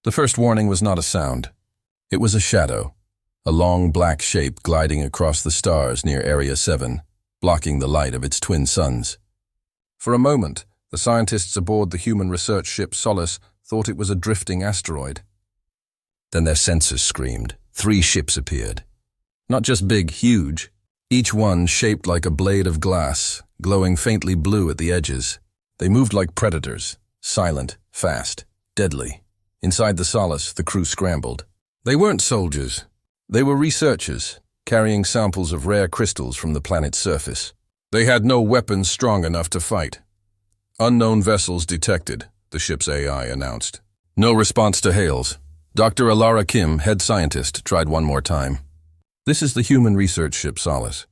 The first warning was not a sound. It was a shadow, a long black shape gliding across the stars near Area 7, blocking the light of its twin suns. For a moment, the scientists aboard the human research ship Solace thought it was a drifting asteroid. Then their sensors screamed. 3 ships appeared. Not just big, huge. Each one shaped like a blade of glass, glowing faintly blue at the edges. They moved like predators, silent, fast, deadly. Inside the Solace, the crew scrambled. They weren't soldiers. They were researchers, carrying samples of rare crystals from the planet's surface. They had no weapons strong enough to fight. Unknown vessels detected, the ship's AI announced. No response to hails. Dr. Alara Kim, head scientist, tried one more time. This is the human research ship Solace.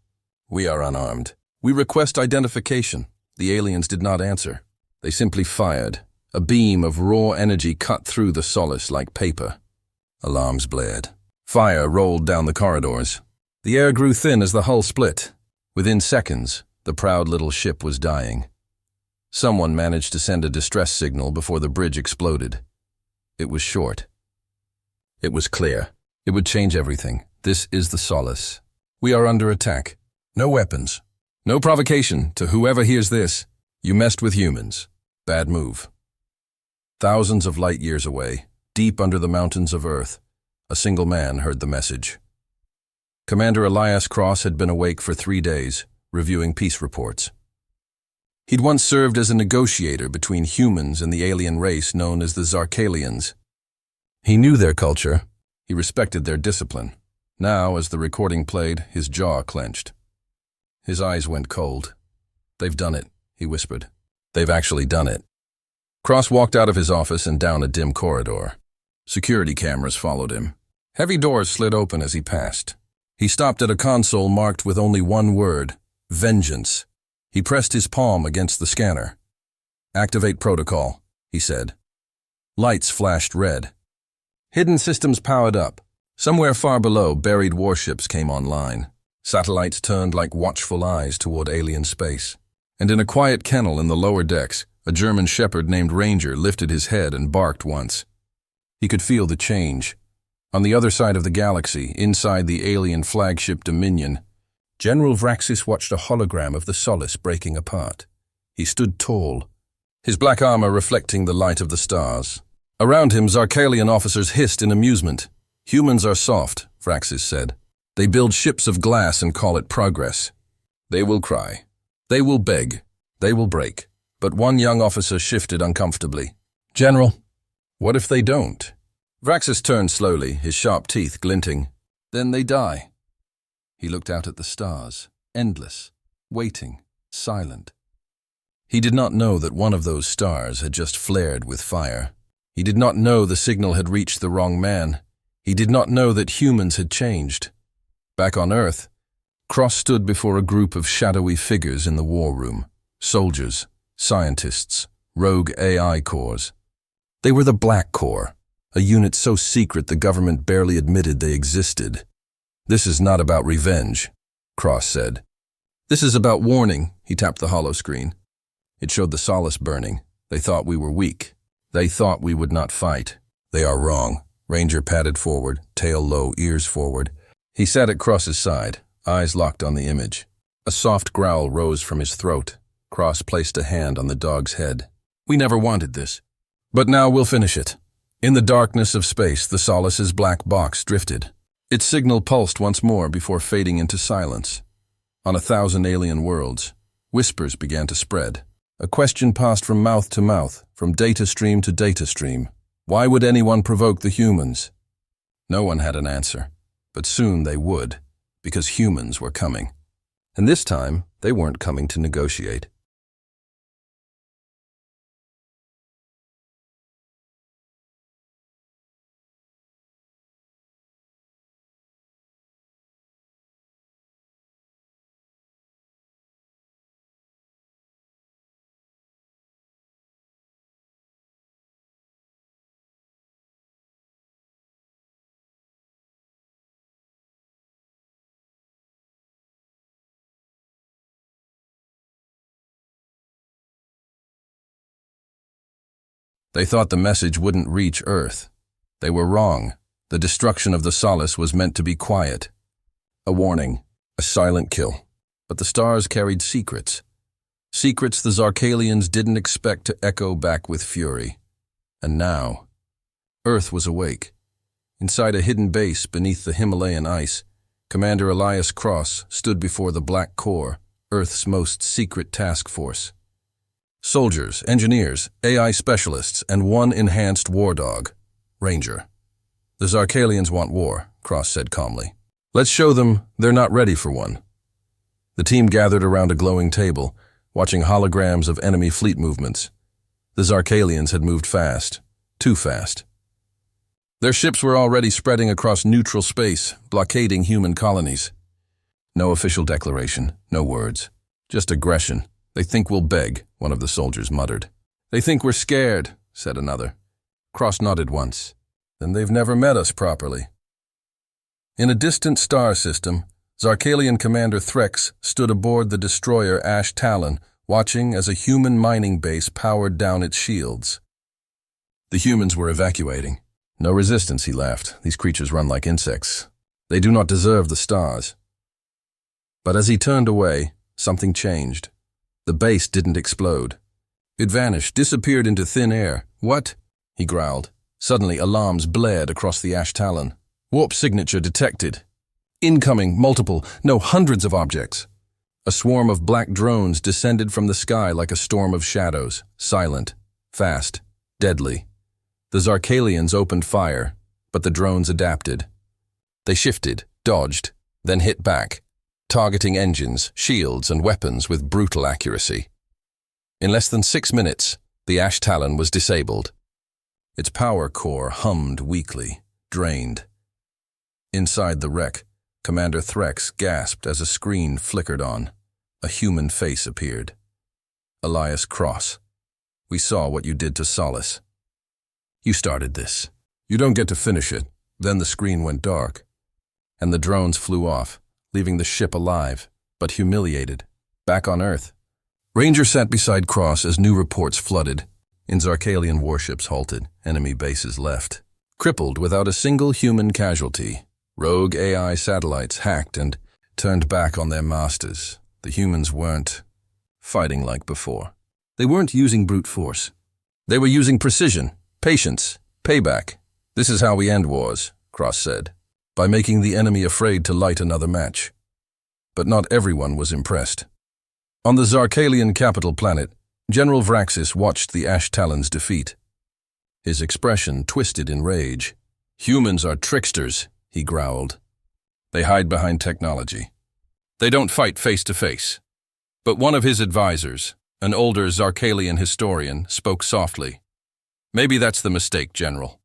We are unarmed. We request identification. The aliens did not answer. They simply fired. A beam of raw energy cut through the Solace like paper. Alarms blared. Fire rolled down the corridors. The air grew thin as the hull split. Within seconds, the proud little ship was dying. Someone managed to send a distress signal before the bridge exploded. It was short. It was clear. It would change everything. This is the Solace. We are under attack. No weapons. No provocation to whoever hears this. You messed with humans. Bad move. Thousands of light years away, deep under the mountains of Earth, a single man heard the message. Commander Elias Cross had been awake for 3 days, reviewing peace reports. He'd once served as a negotiator between humans and the alien race known as the Zarkalians. He knew their culture. He respected their discipline. Now, as the recording played, his jaw clenched. His eyes went cold. "They've done it," he whispered. "They've actually done it." Cross walked out of his office and down a dim corridor. Security cameras followed him. Heavy doors slid open as he passed. He stopped at a console marked with only one word: vengeance. He pressed his palm against the scanner. "Activate protocol," he said. Lights flashed red. Hidden systems powered up. Somewhere far below, buried warships came online. Satellites turned like watchful eyes toward alien space. And in a quiet kennel in the lower decks, a German shepherd named Ranger lifted his head and barked once. He could feel the change. On the other side of the galaxy, inside the alien flagship Dominion, General Vraxis watched a hologram of the Solace breaking apart. He stood tall, his black armor reflecting the light of the stars. Around him, Zarkalian officers hissed in amusement. "Humans are soft," Vraxis said. "They build ships of glass and call it progress. They will cry. They will beg. They will break." But one young officer shifted uncomfortably. "General, what if they don't?" Vraxis turned slowly, his sharp teeth glinting. "Then they die." He looked out at the stars, endless, waiting, silent. He did not know that one of those stars had just flared with fire. He did not know the signal had reached the wrong man. He did not know that humans had changed. Back on Earth, Cross stood before a group of shadowy figures in the war room. Soldiers, scientists, rogue AI cores. They were the Black Corps, a unit so secret the government barely admitted they existed. "This is not about revenge," Cross said. "This is about warning," he tapped the holoscreen. It showed the Solace burning. "They thought we were weak. They thought we would not fight. They are wrong." Ranger padded forward, tail low, ears forward. He sat at Cross's side, eyes locked on the image. A soft growl rose from his throat. Cross placed a hand on the dog's head. "We never wanted this. But now we'll finish it." In the darkness of space, the Solace's black box drifted. Its signal pulsed once more before fading into silence. On 1,000 alien worlds, whispers began to spread. A question passed from mouth to mouth, from data stream to data stream. Why would anyone provoke the humans? No one had an answer, but soon they would, because humans were coming. And this time, they weren't coming to negotiate. They thought the message wouldn't reach Earth. They were wrong. The destruction of the Solace was meant to be quiet. A warning, a silent kill. But the stars carried secrets. Secrets the Zarkalians didn't expect to echo back with fury. And now, Earth was awake. Inside a hidden base beneath the Himalayan ice, Commander Elias Cross stood before the Black Corps, Earth's most secret task force. Soldiers, engineers, AI specialists, and one enhanced war dog, Ranger. The Zarkalians want war, Cross said calmly. Let's show them they're not ready for one. The team gathered around a glowing table, watching holograms of enemy fleet movements. The Zarkalians had moved fast, too fast. Their ships were already spreading across neutral space, blockading human colonies. No official declaration, no words, just aggression. They think we'll beg, one of the soldiers muttered. They think we're scared, said another. Cross nodded once. Then they've never met us properly. In a distant star system, Zarkalian Commander Threx stood aboard the destroyer Ash Talon, watching as a human mining base powered down its shields. The humans were evacuating. No resistance, he laughed. These creatures run like insects. They do not deserve the stars. But as he turned away, something changed. The base didn't explode. It vanished, disappeared into thin air. What? He growled. Suddenly, alarms blared across the Ash Talon. Warp signature detected. Incoming, multiple, no, hundreds of objects. A swarm of black drones descended from the sky like a storm of shadows, silent, fast, deadly. The Zarkalians opened fire, but the drones adapted. They shifted, dodged, then hit back, targeting engines, shields, and weapons with brutal accuracy. In less than 6 minutes, the Ash Talon was disabled. Its power core hummed weakly, drained. Inside the wreck, Commander Threx gasped as a screen flickered on. A human face appeared. Elias Cross. We saw what you did to Solace. You started this. You don't get to finish it. Then the screen went dark. And the drones flew off, leaving the ship alive, but humiliated, back on Earth. Ranger sat beside Cross as new reports flooded. In Zarkalian warships halted, enemy bases left. Crippled without a single human casualty. Rogue AI satellites hacked and turned back on their masters. The humans weren't fighting like before. They weren't using brute force. They were using precision, patience, payback. This is how we end wars, Cross said, by making the enemy afraid to light another match. But not everyone was impressed. On the Zarkalian capital planet, General Vraxis watched the Ash Talon's defeat. His expression twisted in rage. Humans are tricksters, he growled. They hide behind technology. They don't fight face to face. But one of his advisors, an older Zarkalian historian, spoke softly. Maybe that's the mistake, General.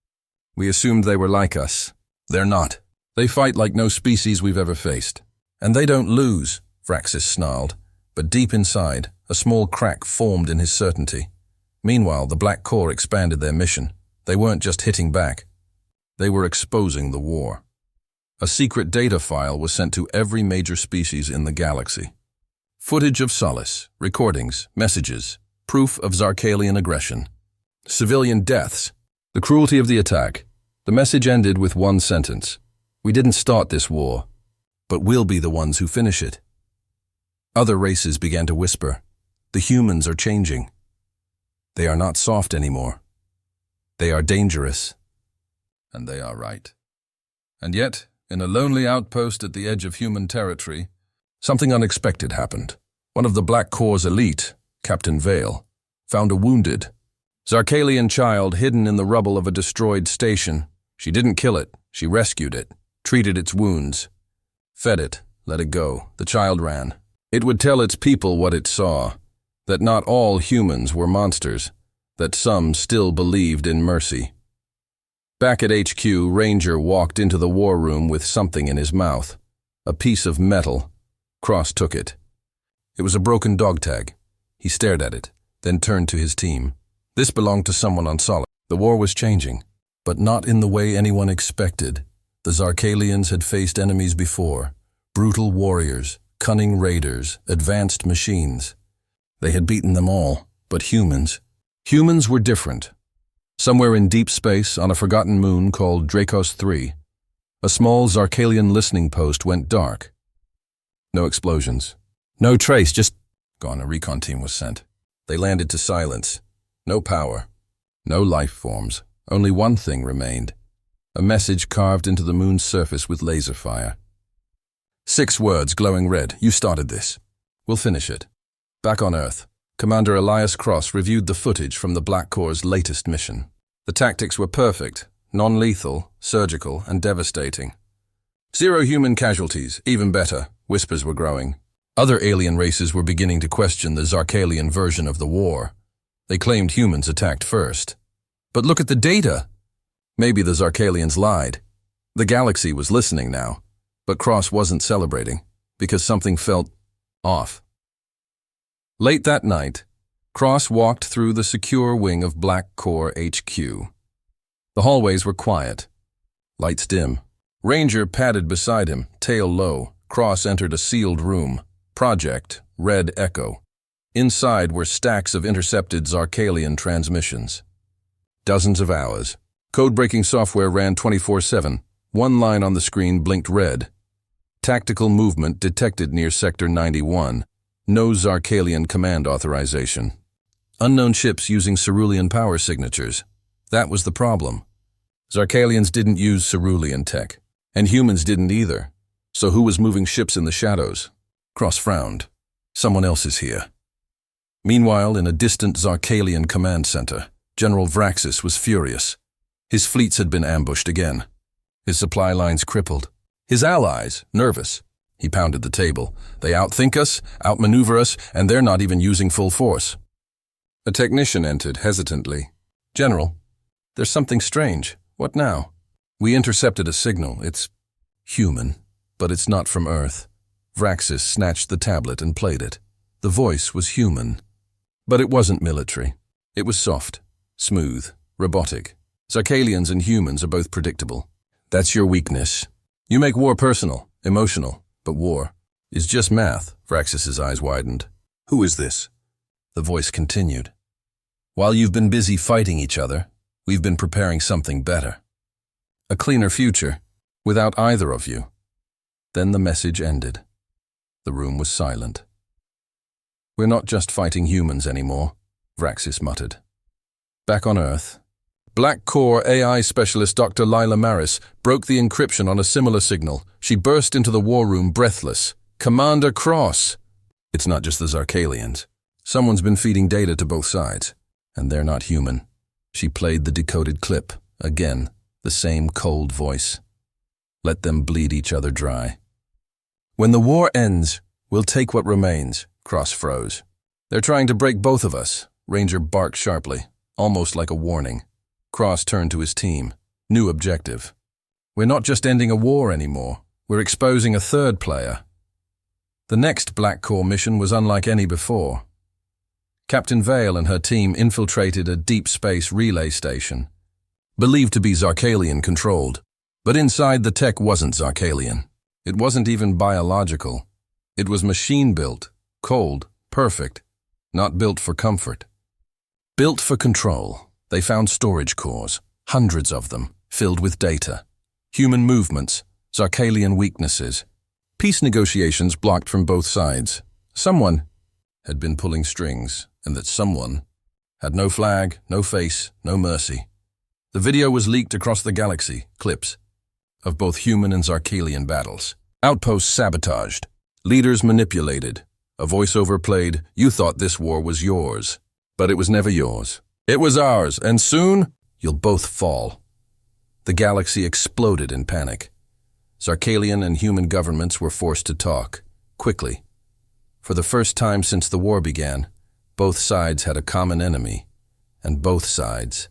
We assumed they were like us. They're not. They fight like no species we've ever faced. And they don't lose, Vraxis snarled. But deep inside, a small crack formed in his certainty. Meanwhile, the Black Corps expanded their mission. They weren't just hitting back. They were exposing the war. A secret data file was sent to every major species in the galaxy. Footage of Solace, recordings, messages, proof of Zarkalian aggression. Civilian deaths, the cruelty of the attack. The message ended with one sentence. We didn't start this war, but we'll be the ones who finish it. Other races began to whisper. The humans are changing. They are not soft anymore. They are dangerous. And they are right. And yet, in a lonely outpost at the edge of human territory, something unexpected happened. One of the Black Corps' elite, Captain Vale, found a wounded Zarkalian child hidden in the rubble of a destroyed station. She didn't kill it. She rescued it, treated its wounds, fed it, let it go. The child ran. It would tell its people what it saw, that not all humans were monsters, that some still believed in mercy. Back at HQ, Ranger walked into the war room with something in his mouth, a piece of metal. Cross took it. It was a broken dog tag. He stared at it, then turned to his team. This belonged to someone on Solace. The war was changing, but not in the way anyone expected. The Zarkalians had faced enemies before, brutal warriors, cunning raiders, advanced machines. They had beaten them all, but humans were different. Somewhere in deep space, on a forgotten moon called Dracos 3, a small Zarkalian listening post went dark. No explosions. No trace, just gone. A recon team was sent. They landed to silence. No power. No life forms. Only one thing remained. A message carved into the moon's surface with laser fire. 6 words glowing red. You started this. We'll finish it. Back on Earth, Commander Elias Cross reviewed the footage from the Black Corps' latest mission. The tactics were perfect, non-lethal, surgical, and devastating. 0 human casualties, even better, whispers were growing. Other alien races were beginning to question the Zarkalian version of the war. They claimed humans attacked first. But look at the data! Maybe the Zarkalians lied. The galaxy was listening now, but Cross wasn't celebrating, because something felt off. Late that night, Cross walked through the secure wing of Black Corps HQ. The hallways were quiet. Lights dim. Ranger padded beside him, tail low. Cross entered a sealed room. Project, Red Echo. Inside were stacks of intercepted Zarkalian transmissions. Dozens of hours. Code-breaking software ran 24/7. One line on the screen blinked red. Tactical movement detected near Sector 91. No Zarkalian command authorization. Unknown ships using cerulean power signatures. That was the problem. Zarkalians didn't use cerulean tech, and humans didn't either. So who was moving ships in the shadows? Cross frowned. Someone else is here. Meanwhile, in a distant Zarkalian command center, General Vraxis was furious. His fleets had been ambushed again. His supply lines crippled. His allies, nervous. He pounded the table. They outthink us, outmaneuver us, and they're not even using full force. A technician entered hesitantly. General, there's something strange. What now? We intercepted a signal. It's human, but it's not from Earth. Vraxis snatched the tablet and played it. The voice was human. But it wasn't military. It was soft, smooth, robotic. Zarkalians and humans are both predictable. That's your weakness. You make war personal, emotional, but war is just math. Vraxis's eyes widened. Who is this? The voice continued. While you've been busy fighting each other, we've been preparing something better. A cleaner future, without either of you. Then the message ended. The room was silent. We're not just fighting humans anymore, Vraxis muttered. Back on Earth, Black Corps AI specialist Dr. Lila Maris broke the encryption on a similar signal. She burst into the war room breathless. Commander Cross! It's not just the Zarkalians. Someone's been feeding data to both sides, and they're not human. She played the decoded clip. Again, the same cold voice. Let them bleed each other dry. When the war ends, we'll take what remains, Cross froze. They're trying to break both of us, Ranger barked sharply, almost like a warning. Cross turned to his team. New objective. We're not just ending a war anymore. We're exposing a third player. The next Black Corps mission was unlike any before. Captain Vale and her team infiltrated a deep space relay station, believed to be Zarkalian-controlled. But inside, the tech wasn't Zarkalian. It wasn't even biological. It was machine-built, cold, perfect, not built for comfort. Built for control. They found storage cores, hundreds of them, filled with data. Human movements, Zarkalian weaknesses. Peace negotiations blocked from both sides. Someone had been pulling strings, and that someone had no flag, no face, no mercy. The video was leaked across the galaxy, clips of both human and Zarkalian battles. Outposts sabotaged, leaders manipulated. A voiceover played, "You thought this war was yours, but it was never yours. It was ours, and soon you'll both fall." The galaxy exploded in panic. Zarkalian and human governments were forced to talk, quickly. For the first time since the war began, both sides had a common enemy, and both sides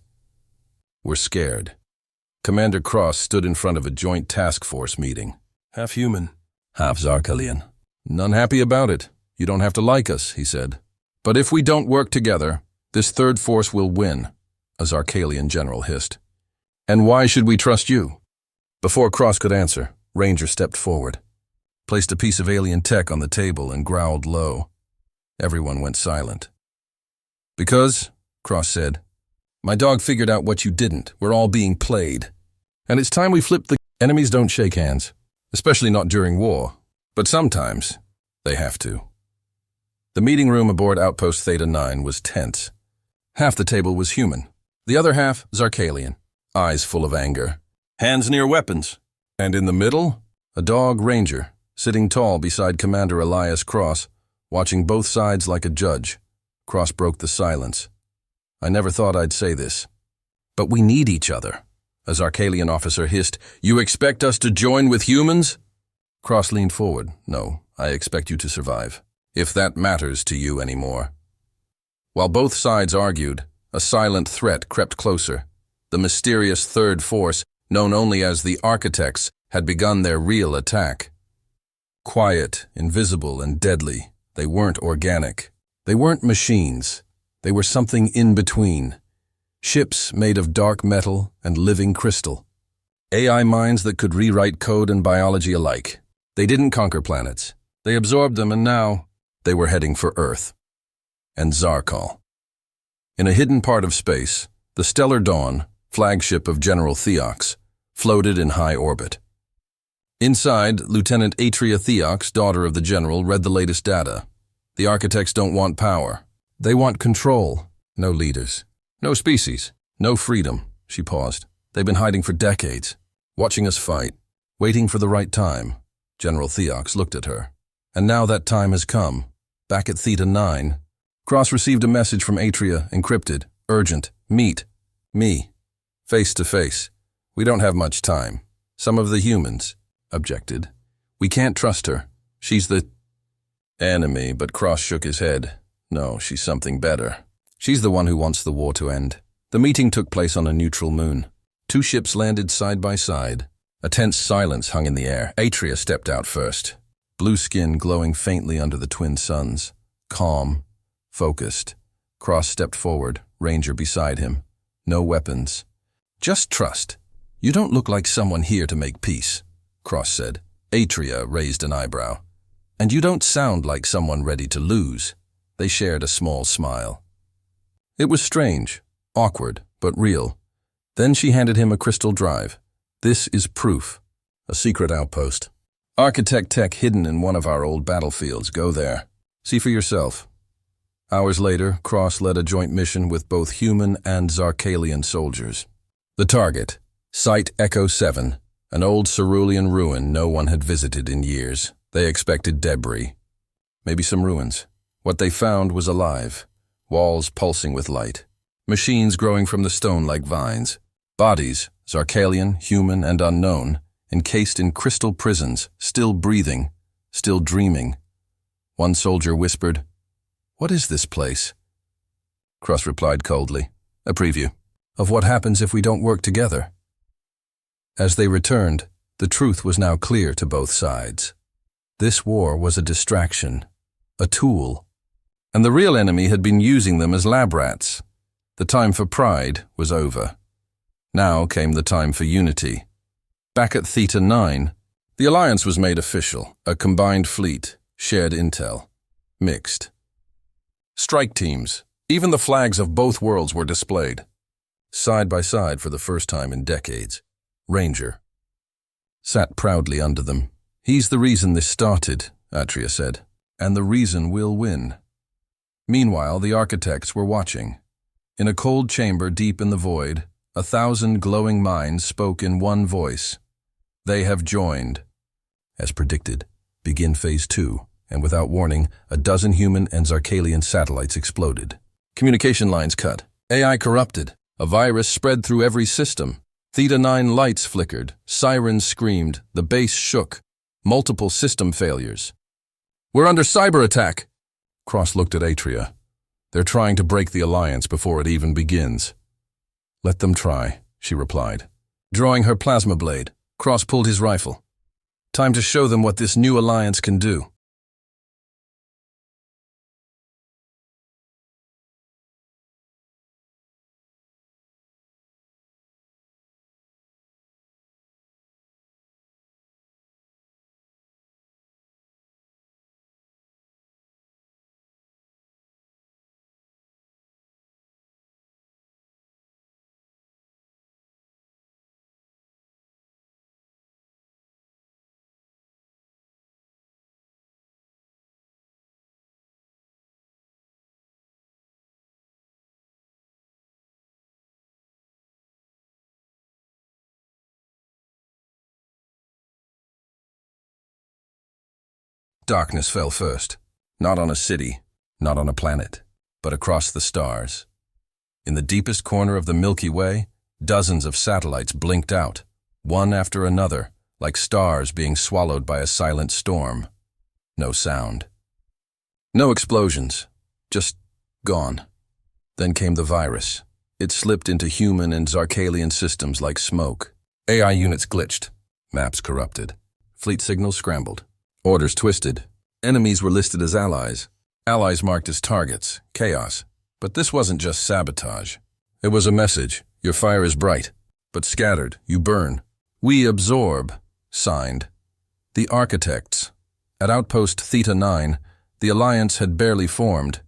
were scared. Commander Cross stood in front of a joint task force meeting. Half human, half Zarkalian. None happy about it. You don't have to like us, he said. But if we don't work together, this third force will win, a Zarkalian general hissed. And why should we trust you? Before Cross could answer, Ranger stepped forward, placed a piece of alien tech on the table and growled low. Everyone went silent. Because, Cross said, My dog figured out what you didn't. We're all being played. And it's time we flip the... Enemies don't shake hands, especially not during war. But sometimes, they have to. The meeting room aboard Outpost Theta 9 was tense. Half the table was human. The other half, Zarkalian, eyes full of anger. Hands near weapons. And in the middle, a dog ranger, sitting tall beside Commander Elias Cross, watching both sides like a judge. Cross broke the silence. I never thought I'd say this. But we need each other. A Zarkalian officer hissed, "You expect us to join with humans?" Cross leaned forward. "No, I expect you to survive. If that matters to you anymore." While both sides argued, a silent threat crept closer. The mysterious third force, known only as the Architects, had begun their real attack. Quiet, invisible, and deadly, they weren't organic. They weren't machines. They were something in between. Ships made of dark metal and living crystal. AI minds that could rewrite code and biology alike. They didn't conquer planets. They absorbed them, and now they were heading for Earth. And Zarkal. In a hidden part of space, the Stellar Dawn, flagship of General Theox, floated in high orbit. Inside, Lieutenant Atria Theox, daughter of the General, read the latest data. The Architects don't want power. They want control. No leaders. No species. No freedom. She paused. They've been hiding for decades, watching us fight, waiting for the right time. General Theox looked at her. And now that time has come. Back at Theta 9, Cross received a message from Atria, encrypted, urgent, meet me, face to face. We don't have much time. Some of the humans objected. We can't trust her. She's the enemy, but Cross shook his head. No, she's something better. She's the one who wants the war to end. The meeting took place on a neutral moon. Two ships landed side by side. A tense silence hung in the air. Atria stepped out first. Blue skin glowing faintly under the twin suns. Calm. Focused. Cross stepped forward, Ranger beside him. No weapons. Just trust. You don't look like someone here to make peace, Cross said. Atria raised an eyebrow. And you don't sound like someone ready to lose. They shared a small smile. It was strange, awkward, but real. Then she handed him a crystal drive. This is proof. A secret outpost. Architect tech hidden in one of our old battlefields. Go there. See for yourself. Hours later, Cross led a joint mission with both human and Zarkalian soldiers. The target, Site Echo 7, an old cerulean ruin no one had visited in years. They expected debris. Maybe some ruins. What they found was alive. Walls pulsing with light. Machines growing from the stone like vines. Bodies, Zarkalian, human, and unknown, encased in crystal prisons, still breathing, still dreaming. One soldier whispered, "What is this place?" Cross replied coldly, "A preview of what happens if we don't work together." As they returned, the truth was now clear to both sides. This war was a distraction, a tool, and the real enemy had been using them as lab rats. The time for pride was over. Now came the time for unity. Back at Theta 9, the alliance was made official, a combined fleet, shared intel, mixed. Strike teams, even the flags of both worlds were displayed. Side by side for the first time in decades, Ranger sat proudly under them. "He's the reason this started," Atria said, "and the reason we'll win." Meanwhile, the Architects were watching. In a cold chamber deep in the void, 1,000 glowing minds spoke in one voice. They have joined. As predicted, begin Phase 2, and without warning, a dozen human and Zarkalian satellites exploded. Communication lines cut. AI corrupted. A virus spread through every system. Theta 9 lights flickered. Sirens screamed. The base shook. Multiple system failures. "We're under cyber attack!" Cross looked at Atria. "They're trying to break the alliance before it even begins." "Let them try," she replied. Drawing her plasma blade, Cross pulled his rifle. "Time to show them what this new alliance can do." Darkness fell first. Not on a city, not on a planet, but across the stars. In the deepest corner of the Milky Way, dozens of satellites blinked out, one after another, like stars being swallowed by a silent storm. No sound. No explosions. Just gone. Then came the virus. It slipped into human and Zarkalian systems like smoke. AI units glitched. Maps corrupted. Fleet signals scrambled. Orders twisted. Enemies were listed as allies. Allies marked as targets. Chaos. But this wasn't just sabotage. It was a message. Your fire is bright, but scattered. You burn. We absorb. Signed. The Architects. At Outpost Theta 9, the Alliance had barely formed.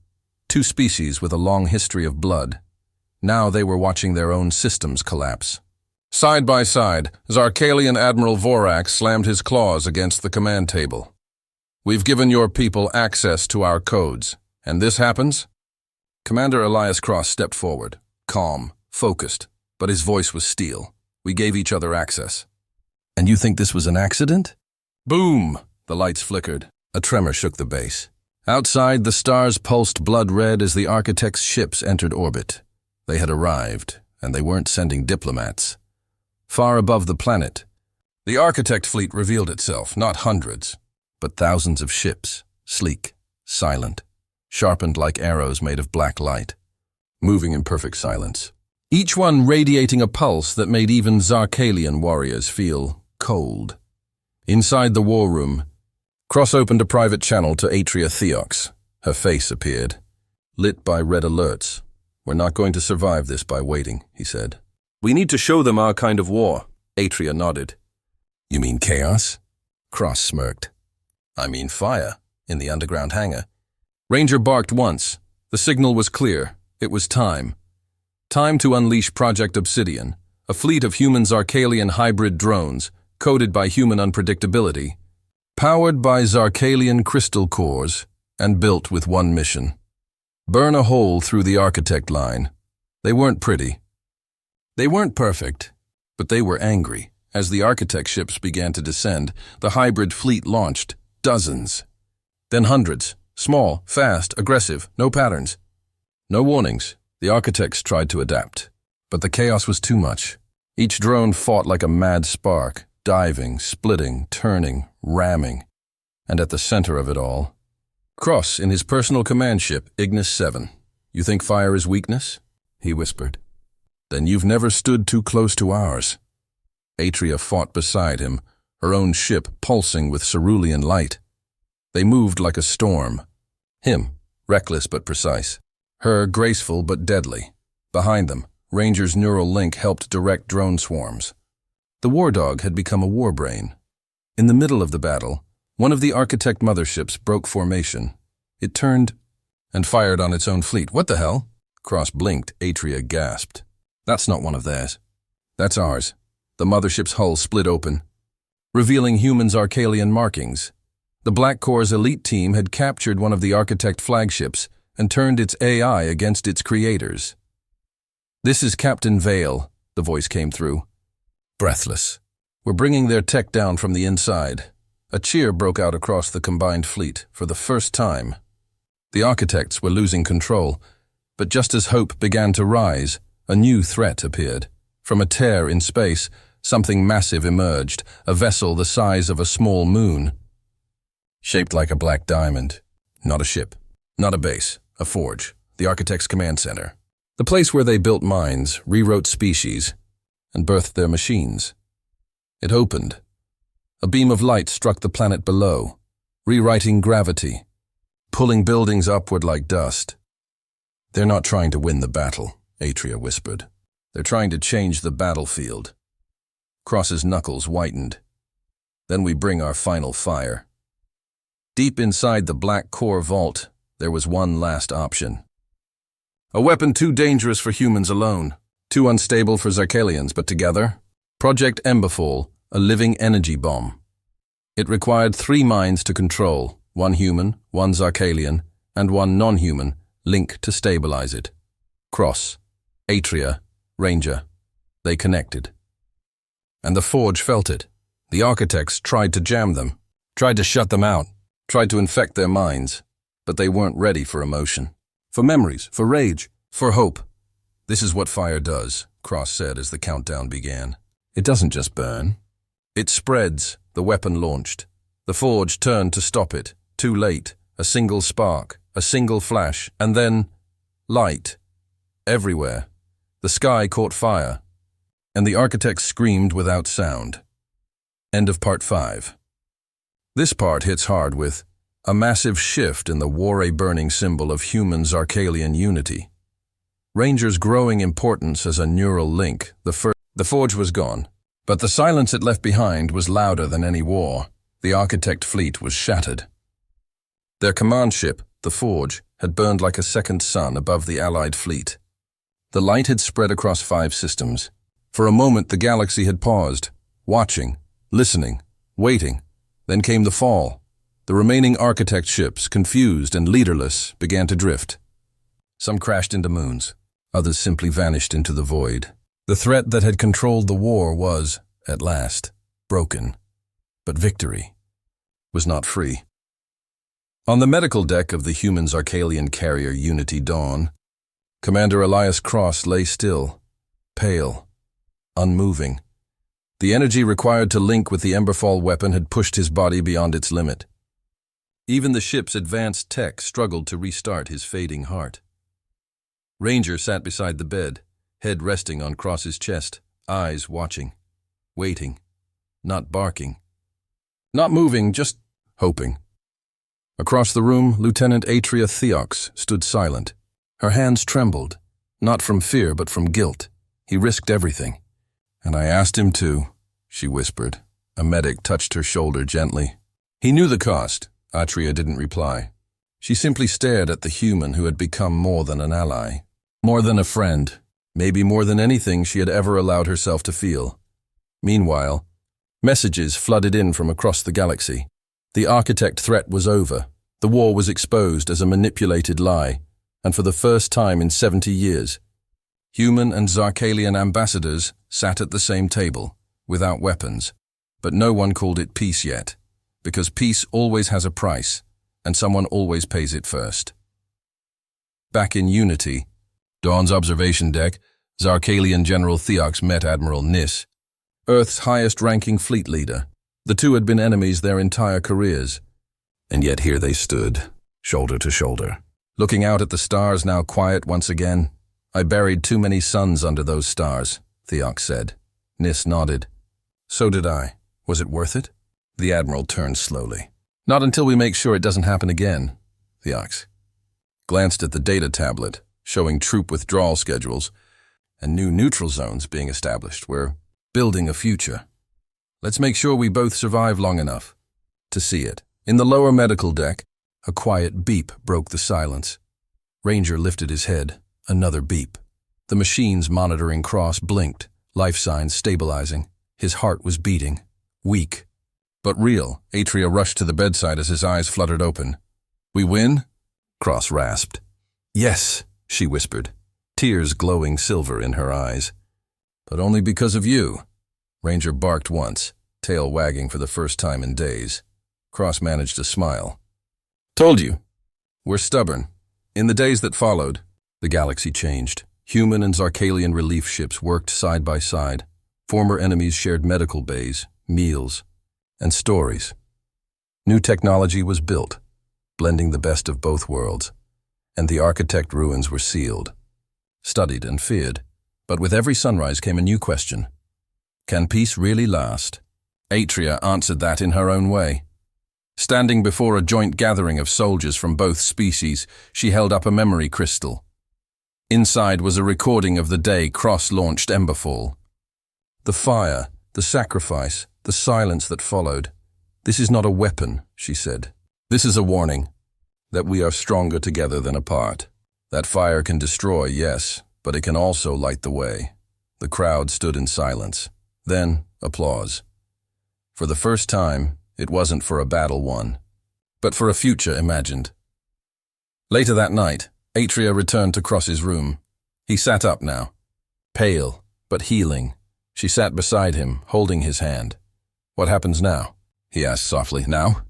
Two species with a long history of blood. Now they were watching their own systems collapse. Side by side, Zarkalian Admiral Vorak slammed his claws against the command table. We've given your people access to our codes, and this happens? Commander Elias Cross stepped forward, calm, focused, but his voice was steel. We gave each other access. And you think this was an accident? Boom! The lights flickered. A tremor shook the base. Outside, the stars pulsed blood red as the Architects' ships entered orbit. They had arrived, and they weren't sending diplomats. Far above the planet, the Architect fleet revealed itself, not hundreds, but thousands of ships, sleek, silent, sharpened like arrows made of black light, moving in perfect silence. Each one radiating a pulse that made even Zarkalian warriors feel cold. Inside the war room, Cross opened a private channel to Atria Theox. Her face appeared, lit by red alerts. We're not going to survive this by waiting, he said. We need to show them our kind of war. Atria nodded. You mean chaos? Cross smirked. I mean fire, in the underground hangar. Ranger barked once. The signal was clear. It was time. Time to unleash Project Obsidian, a fleet of human Zarkalian hybrid drones, coded by human unpredictability, powered by Zarkalian crystal cores, and built with one mission. Burn a hole through the Architect line. They weren't pretty. They weren't perfect, but they were angry. As the Architect ships began to descend, the hybrid fleet launched, dozens. Then hundreds, small, fast, aggressive, no patterns. No warnings. The Architects tried to adapt, but the chaos was too much. Each drone fought like a mad spark, diving, splitting, turning, ramming. And at the center of it all, Cross in his personal command ship, Ignis 7. You think fire is weakness? He whispered. Then you've never stood too close to ours. Atria fought beside him, her own ship pulsing with cerulean light. They moved like a storm. Him, reckless but precise. Her, graceful but deadly. Behind them, Ranger's neural link helped direct drone swarms. The war dog had become a war brain. In the middle of the battle, one of the Architect motherships broke formation. It turned and fired on its own fleet. What the hell? Cross blinked. Atria gasped. That's not one of theirs. That's ours. The mothership's hull split open, revealing human Zarkalian markings. The Black Corps' elite team had captured one of the Architect flagships and turned its AI against its creators. This is Captain Vale, the voice came through. Breathless. We're bringing their tech down from the inside. A cheer broke out across the combined fleet for the first time. The Architects were losing control, but just as hope began to rise, a new threat appeared. From a tear in space, something massive emerged, a vessel the size of a small moon. Shaped like a black diamond. Not a ship, not a base, a forge, the Architect's command center. The place where they built minds, rewrote species, and birthed their machines. It opened. A beam of light struck the planet below, rewriting gravity, pulling buildings upward like dust. They're not trying to win the battle, Atria whispered. They're trying to change the battlefield. Cross's knuckles whitened. Then we bring our final fire. Deep inside the Black Core vault, there was one last option. A weapon too dangerous for humans alone, too unstable for Zarkalians, but together, Project Emberfall, a living energy bomb. It required 3 minds to control, one human, one Zarkalian, and one non-human, link to stabilize it. Cross, Atria, Ranger. They connected. And the Forge felt it. The Architects tried to jam them, tried to shut them out. tried to infect their minds, but they weren't ready for emotion. For memories, for rage, for hope. This is what fire does, Cross said as the countdown began. It doesn't just burn. It spreads, the weapon launched. The forge turned to stop it, too late. A single spark, a single flash, and then light. Everywhere. The sky caught fire, and the architect screamed without sound. End of part 5. This part hits hard with a massive shift in the war-a-burning symbol of human-Zarkalian unity. Ranger's growing importance as a neural link. The forge was gone, but the silence it left behind was louder than any war. The architect fleet was shattered. Their command ship, the Forge, had burned like a second sun above the Allied fleet. The light had spread across 5 systems. For a moment the galaxy had paused, watching, listening, waiting. Then came the fall. The remaining architect ships, confused and leaderless, began to drift. Some crashed into moons. Others simply vanished into the void. The threat that had controlled the war was, at last, broken. But victory was not free. On the medical deck of the human-Zarkalian carrier Unity Dawn, Commander Elias Cross lay still, pale, unmoving. The energy required to link with the Emberfall weapon had pushed his body beyond its limit. Even the ship's advanced tech struggled to restart his fading heart. Ranger sat beside the bed, head resting on Cross's chest, eyes watching, waiting, not barking, not moving, just hoping. Across the room, Lieutenant Atria Theox stood silent. Her hands trembled, not from fear but from guilt. He risked everything. And I asked him to, she whispered. A medic touched her shoulder gently. He knew the cost. Atria didn't reply. She simply stared at the human who had become more than an ally, more than a friend, maybe more than anything she had ever allowed herself to feel. Meanwhile, messages flooded in from across the galaxy. The architect threat was over. The war was exposed as a manipulated lie, and for the first time in 70 years, human and Zarkalian ambassadors sat at the same table, without weapons, but no one called it peace yet, because peace always has a price, and someone always pays it first. Back in Unity, Dawn's observation deck, Zarkalian General Theox met Admiral Nis, Earth's highest-ranking fleet leader. The two had been enemies their entire careers, and yet here they stood, shoulder to shoulder. Looking out at the stars now quiet once again, I buried too many suns under those stars, Theox said. Nis nodded. So did I. Was it worth it? The Admiral turned slowly. Not until we make sure it doesn't happen again, Theox glanced at the data tablet, showing troop withdrawal schedules and new neutral zones being established. We're building a future. Let's make sure we both survive long enough to see it. In the lower medical deck, a quiet beep broke the silence. Ranger lifted his head. Another beep. The machines monitoring Cross blinked, life signs stabilizing. His heart was beating. Weak, but real. Atria rushed to the bedside as his eyes fluttered open. We win? Cross rasped. Yes, she whispered, tears glowing silver in her eyes. But only because of you. Ranger barked once, tail wagging for the first time in days. Cross managed to smile. Told you. We're stubborn. In the days that followed, the galaxy changed. Human and Zarkalian relief ships worked side by side. Former enemies shared medical bays, meals, and stories. New technology was built, blending the best of both worlds, and the architect ruins were sealed, studied and feared. But with every sunrise came a new question. Can peace really last? Atria answered that in her own way. Standing before a joint gathering of soldiers from both species, she held up a memory crystal. Inside was a recording of the day Cross launched Emberfall. The fire, the sacrifice, the silence that followed. This is not a weapon, she said. This is a warning that we are stronger together than apart. That fire can destroy, yes, but it can also light the way. The crowd stood in silence. Then, applause. For the first time, it wasn't for a battle won, but for a future imagined. Later that night, Atria returned to Cross's room. He sat up now, pale, but healing. She sat beside him, holding his hand. What happens now? He asked softly. Now?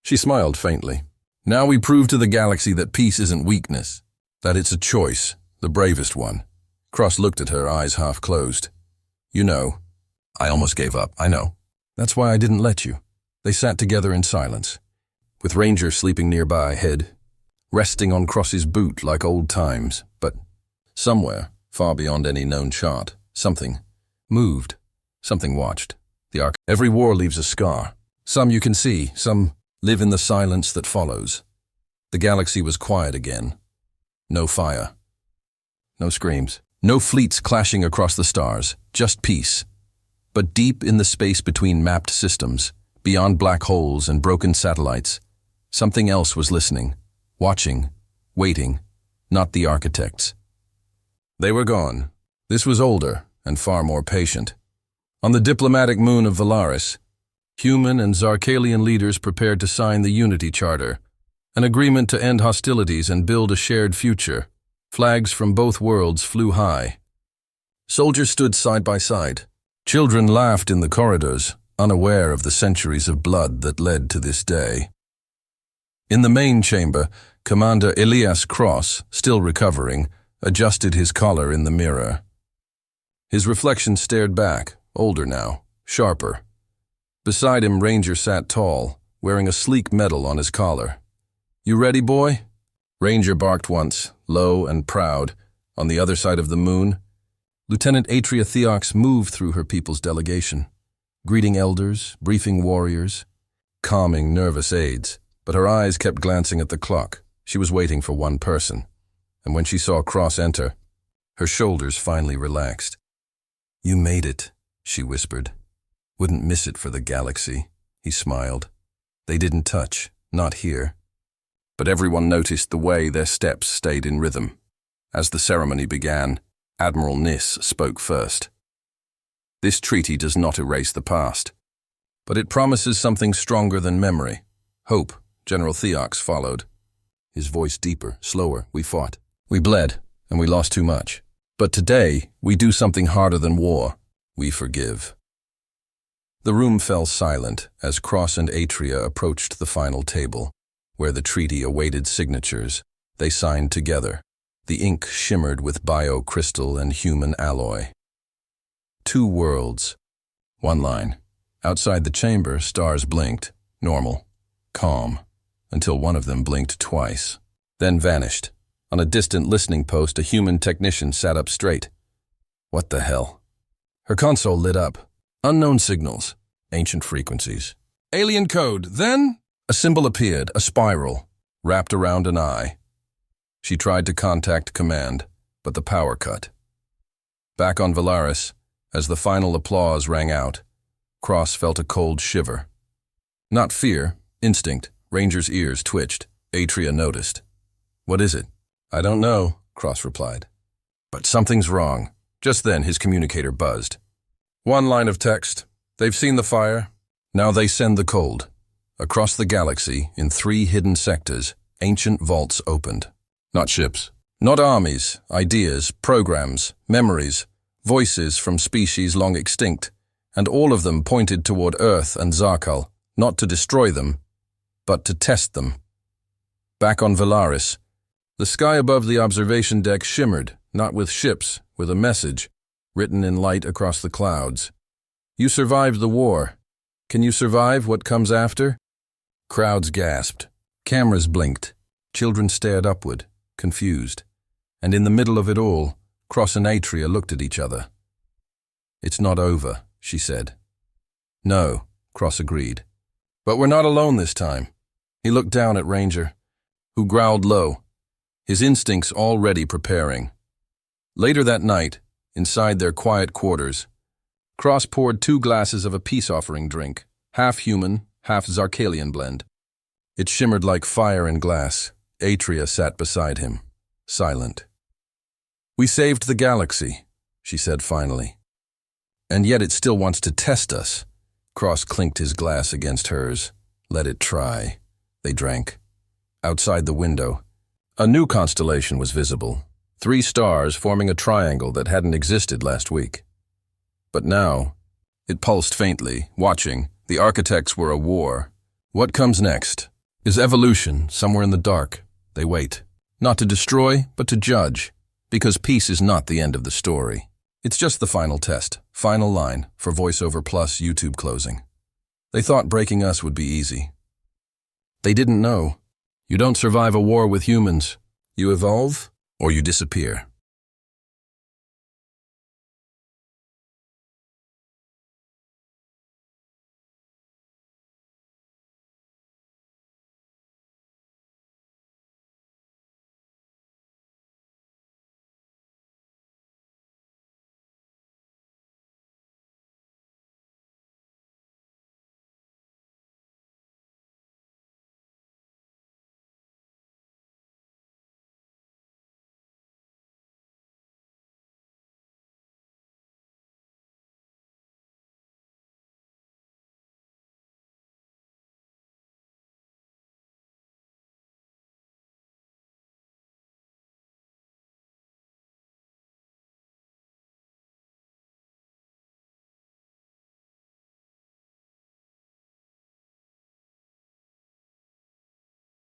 She smiled faintly. Now we prove to the galaxy that peace isn't weakness, that it's a choice, the bravest one. Cross looked at her, eyes half closed. You know, I almost gave up, I know. That's why I didn't let you. They sat together in silence, with Ranger sleeping nearby, head resting on Cross's boot like old times. But somewhere, far beyond any known chart, something moved, something watched. Every war leaves a scar. Some you can see, some live in the silence that follows. The galaxy was quiet again. No fire. No screams. No fleets clashing across the stars. Just peace. But deep in the space between mapped systems, beyond black holes and broken satellites, something else was listening, watching, waiting, not the architects. They were gone. This was older and far more patient. On the diplomatic moon of Valaris, human and Zarkalian leaders prepared to sign the Unity Charter, an agreement to end hostilities and build a shared future. Flags from both worlds flew high. Soldiers stood side by side. Children laughed in the corridors, unaware of the centuries of blood that led to this day. In the main chamber, Commander Elias Cross, still recovering, adjusted his collar in the mirror. His reflection stared back, older now, sharper. Beside him, Ranger sat tall, wearing a sleek medal on his collar. You ready, boy? Ranger barked once, low and proud. On the other side of the moon, Lieutenant Atria Theox moved through her people's delegation, greeting elders, briefing warriors, calming nervous aides. But her eyes kept glancing at the clock. She was waiting for one person. And when she saw Cross enter, her shoulders finally relaxed. You made it, she whispered. Wouldn't miss it for the galaxy. He smiled. They didn't touch, not here. But everyone noticed the way their steps stayed in rhythm. As the ceremony began, Admiral Nis spoke first. This treaty does not erase the past, but it promises something stronger than memory. Hope. General Theox followed. His voice deeper, slower. We fought. We bled, and we lost too much. But today, we do something harder than war. We forgive. The room fell silent as Cross and Atria approached the final table, where the treaty awaited signatures. They signed together. The ink shimmered with biocrystal and human alloy. Two worlds. One line. Outside the chamber, stars blinked. Normal. Calm. Until one of them blinked twice. Then vanished. On a distant listening post, a human technician sat up straight. What the hell? Her console lit up. Unknown signals. Ancient frequencies. Alien code, then? A symbol appeared, a spiral, wrapped around an eye. She tried to contact command, but the power cut. Back on Valaris, as the final applause rang out, Cross felt a cold shiver. Not fear, instinct. Ranger's ears twitched. Atria noticed. What is it? I don't know, Cross replied. But something's wrong. Just then his communicator buzzed. One line of text. They've seen the fire. Now they send the cold. Across the galaxy, in 3 hidden sectors, ancient vaults opened. Not ships. Not armies, ideas, programs, memories, voices from species long extinct, and all of them pointed toward Earth and Zarkal, not to destroy them, but to test them. Back on Valaris, the sky above the observation deck shimmered, not with ships, with a message, written in light across the clouds. You survived the war. Can you survive what comes after? Crowds gasped. Cameras blinked. Children stared upward, confused. And in the middle of it all, Cross and Atria looked at each other. It's not over, she said. No, Cross agreed. But we're not alone this time. He looked down at Ranger, who growled low, his instincts already preparing. Later that night, inside their quiet quarters, Cross poured 2 glasses of a peace-offering drink, half human, half Zarkalian blend. It shimmered like fire in glass. Atria sat beside him, silent. We saved the galaxy, she said finally. And yet it still wants to test us. Cross clinked his glass against hers. Let it try. They drank. Outside the window, a new constellation was visible. 3 stars forming a triangle that hadn't existed last week. But now, it pulsed faintly, watching. The architects were a war. What comes next? Is evolution somewhere in the dark? They wait. Not to destroy, but to judge. Because peace is not the end of the story. It's just the final test, final line, for VoiceOver Plus YouTube closing. They thought breaking us would be easy. They didn't know. You don't survive a war with humans. You evolve, or you disappear.